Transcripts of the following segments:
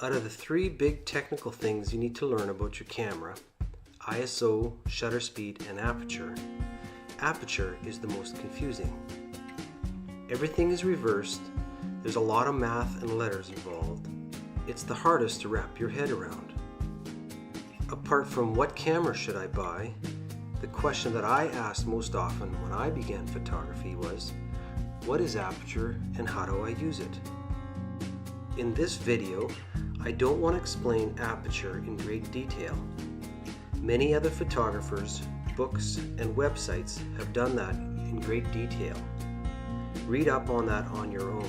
Out of the three big technical things you need to learn about your camera, ISO, shutter speed, and aperture, aperture is the most confusing. Everything is reversed, there's a lot of math and letters involved. It's the hardest to wrap your head around. Apart from what camera should I buy, the question that I asked most often when I began photography was, what is aperture and how do I use it? In this video, I don't want to explain aperture in great detail. Many other photographers, books, and websites have done that in great detail. Read up on that on your own.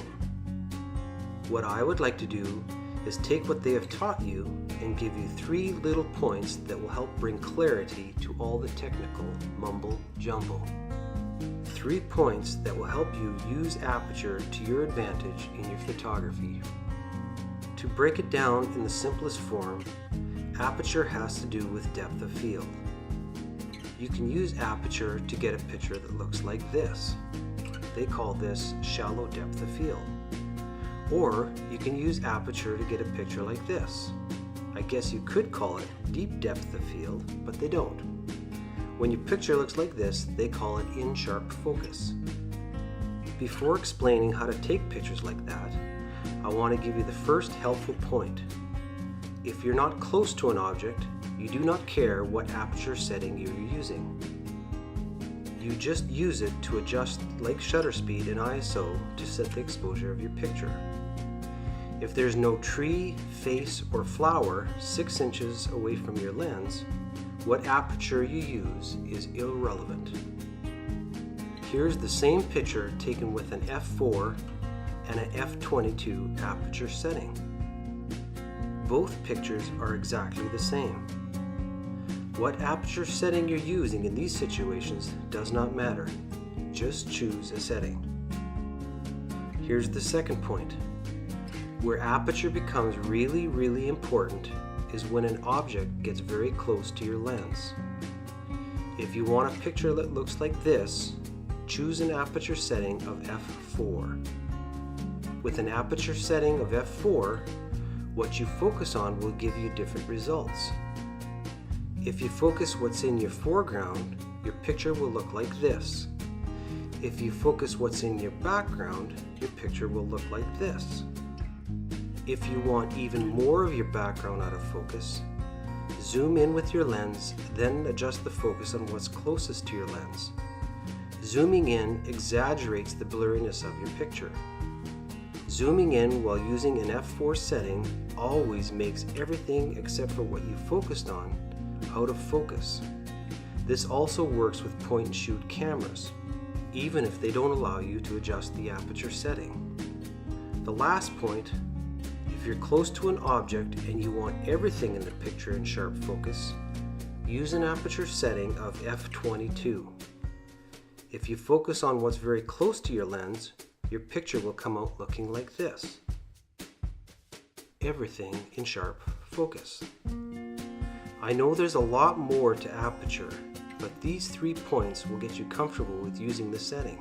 What I would like to do is take what they have taught you and give you 3 little points that will help bring clarity to all the technical mumble jumbo. 3 points that will help you use aperture to your advantage in your photography. To break it down in the simplest form, aperture has to do with depth of field. You can use aperture to get a picture that looks like this. They call this shallow depth of field. Or you can use aperture to get a picture like this. I guess you could call it deep depth of field, but they don't. When your picture looks like this, they call it in sharp focus. Before explaining how to take pictures like that, I want to give you the first helpful point. If you're not close to an object, you do not care what aperture setting you're using. You just use it to adjust like shutter speed and ISO to set the exposure of your picture. If there's no tree, face, or flower 6 inches away from your lens, what aperture you use is irrelevant. Here's the same picture taken with an f4 and an f22 aperture setting. Both pictures are exactly the same. What aperture setting you're using in these situations does not matter. Just choose a setting. Here's the second point. Where aperture becomes really important is when an object gets very close to your lens. If you want a picture that looks like this, choose an aperture setting of f4. With an aperture setting of f4, what you focus on will give you different results. If you focus what's in your foreground, your picture will look like this. If you focus what's in your background, your picture will look like this. If you want even more of your background out of focus, zoom in with your lens, then adjust the focus on what's closest to your lens. Zooming in exaggerates the blurriness of your picture. Zooming in while using an f4 setting always makes everything except for what you focused on out of focus. This also works with point and shoot cameras, even if they don't allow you to adjust the aperture setting. The last point, if you're close to an object and you want everything in the picture in sharp focus, use an aperture setting of f22. If you focus on what's very close to your lens, your picture will come out looking like this. Everything in sharp focus. I know there's a lot more to aperture, but these 3 points will get you comfortable with using the setting.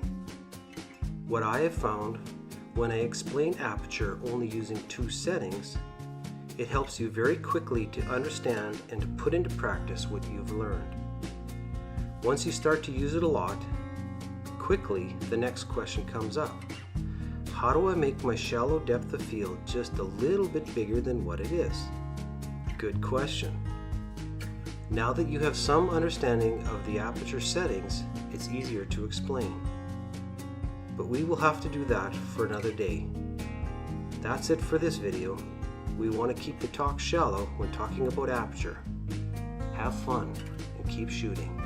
What I have found when I explain aperture only using 2 settings, it helps you very quickly to understand and to put into practice what you've learned. Once you start to use it a lot, quickly the next question comes up. How do I make my shallow depth of field just a little bit bigger than what it is? Good question. Now that you have some understanding of the aperture settings, it's easier to explain. But we will have to do that for another day. That's it for this video. We want to keep the talk shallow when talking about aperture. Have fun and keep shooting.